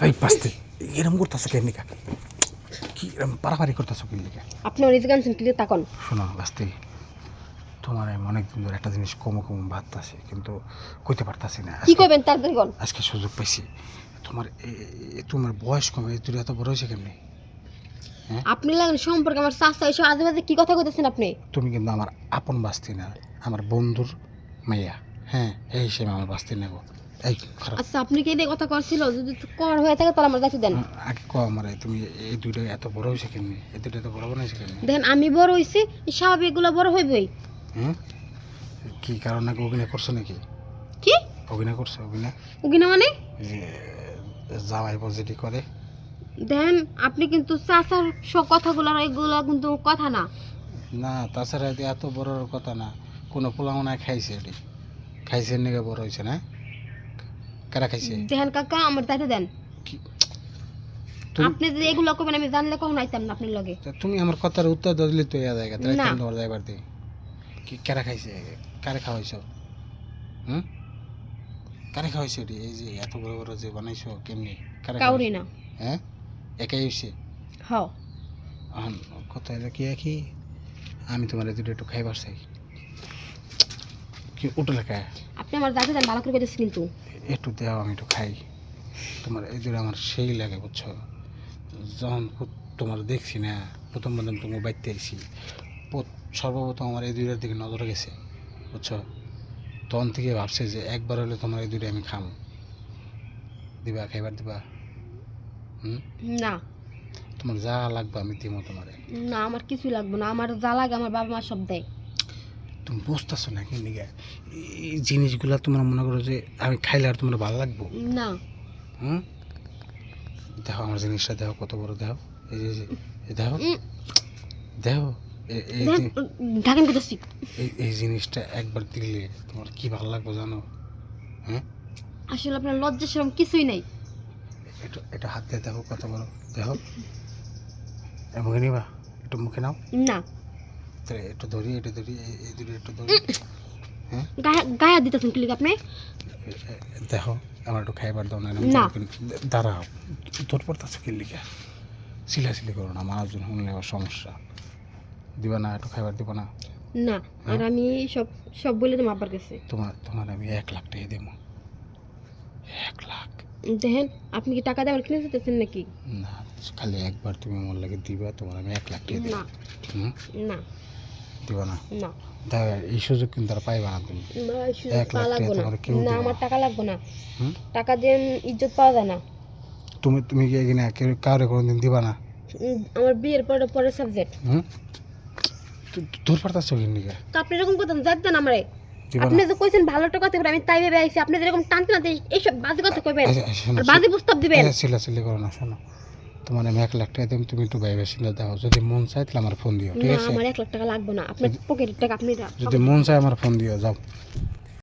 এই পাস্তে এরম করতেছো কেন নিকা? কি এরম পারাপারি করতেছো কেন নিকা? আপনি ওর গান শুনলে তাকন শোনো বাস্তে, তোমার আমি অনেকদিন ধরে একটা জিনিস কমো ভাবতাছি, কিন্তু কইতে পারতাছি না। কি করবেন তাড়াতাড়ি কোন। আজকে সুযোগ পাইছি। তোমার তোমার বয়স কমে, তুই এত বড় হয়েছে কেমনি? আপনি লাগেন সম্পর্কে আমার চাচা এসব আজে বাজে কি কথা কইতেছেন আপনি? তুমি কিন্তু আমার আপন বাস্তি না, আমার বন্ধুর মাইয়া। হ্যাঁ, এই হিসেবে আমার বাস্তি নেব। এই খারাপ আচ্ছা আপনি কি এই কথা করছিল? যদি কর হয়ে থাকে তাহলে আমার দায়িত্ব দেন। আগে ক আমার, তুমি এই দুইটা এত বড় হয়েছে কেমনি? এই দুইটা এত বড় বানাইছে কেমনি? দেখেন আমি বড় হইছি, স্বাভাবিক এগুলো বড় হইবই। হুম, কি কারণ নাকি অভিনয় করছো নাকি? কি অভিনয় করছো? অভিনয় উগিনা মানে? যে জামাই পজিটিভ করে। দেখেন আপনি কিন্তু চাচার সব কথাগুলো এগুলো কিন্তু কথা না। না, তাছাড়া এটি এত বড় কথা না। কোনো পোলামনায় খাইছে, এটি খাইছে নাকি বড় হয়েছে না? কারা খাইছে? দেখেন কাকা আমার দায়িত্ব দেন। কি আপনি যদি এগুলো করবেন আমি জানলে কখনো আইতাম না আপনার লগে। তুমি আমার কথার উত্তর দিলে তো ইয়া জায়গা তাহলে না। কেন তোমার যাইবার দিই? কি কারা খাইছে? কারে খাওয়াইছো? হুম, কারে খাওয়াইছো? এটি এই যে এত বড় বড় যে বানাইছো কেমনি? কারে কাউরি খাওয়াইছো? না। হ্যাঁ, একাই হইছে? হ এখন কথা হলো কি কি, আমি তোমার দুটো একটু খাইবার চাই। কি উঠে লেখা? আপনি আমার দায়িত্ব দেন, ভালো করে কইতেছি কিন্তু। একটু দেও, আমি একটু খাই। তোমার এই দুটো আমার সেই লাগে বুঝছো। যখন তোমার দেখছি না, প্রথম তুমি বাইতে আইসি, সর্বপ্রথম আমার এই দুইটার দিকে নজর গেছে বুঝছো। তখন থেকে ভাবছে যে একবার হলে তোমার এই দুটো আমি খাম। দিবা, খাইবার দিবা? হুম, না তোমার যা লাগবে আমি দিব তোমারে। না আমার কিছু লাগবে না, আমার যা লাগে আমার বাবা মা সব দেয়। তুমি বুঝতেছো না কি নিগা? এই জিনিসগুলা তোমার মনে করো যে আমি খাইলে আর তোমার ভালো লাগবো? না হুম, দেখো আমার জিনিসটা, দেখো কত বড়, দেখো এই যে দেখো, দেখো এই দেখেন ঢাকেন কইতেছি। এই জিনিসটা একবার দিলে তোমার কি ভালো লাগবে জানো? হ্যাঁ, আসলে আপনার লজ্জা শরম কিছুই নাই। এটা হাত দিয়ে দেখো কত বড়, দেখো। মুখে নিবা? একটু মুখে নাও। না তাহলে একটু ধরি, এটা ধরি, এই দুটো একটু ধরি। হ্যাঁ, গায়ে হাত দিতেছেন কি লিগে আপনি? দেখো আমার একটু খাইবার দাও না। না। দাঁড়াও, তোর পড়তেছে কি লিখা? সিলাসিলি করো না, মানুষজন শুনলে আবার সমস্যা। দিবা না? একটু খাইবার দিবা না? না আর আমি সব সব বলে দেবো আব্বার কাছে। তোমার আমি 1,00,000 টাকা দেবো। 1,00,000? দেখেন আপনি কি টাকা দিয়ে আমার কিনে যেতেছেন নাকি? না, খালি একবার তুমি আমার লাগে দিবা, তোমার আমি 1,00,000 টাকা দেবো। না হুম, না দিবা না? না দেখো এই সুযোগ কিন্তু আর পাইবা না তুমি। না, এই সুযোগ 1,00,000 পাওয়া টাকা লাগবে না। তোমার কেউ না দিবে আমার না। টাকা লাগবে না। হুম, টাকা দিয়ে ইজ্জত পাওয়া যায় না। তুমি কি এখানে কাউরে কোনোদিন দিবা না? আমার বিয়ের পরে পরে সাবজেক্ট। হুম, তোর পারতাছো কি নিকা? তো আপনি এরকম কথা জানতেন আমারে? দিবা আপনি না? যে কইছেন ভালো টাকা কথা আমি তাই ভেবে আইছি, আপনি যেরকম টানতে না এইসব বাজে কথা কইবেন শোনো, আর বাজে প্রস্তাব দিবেন। সিলাসিলি করো না। শোনো, তোমার আমি 1,00,000 টাকা দেবো, তুমি একটু ভাইবা সিলা দাও। যদি মন চায় তাহলে আমার ফোন দিও, ঠিক না আছে? আমার 1 লাখ টাকা লাগবে না, আপনার পকেটের টাকা আপনি যদি মন চায় আমার ফোন দিও, যাও।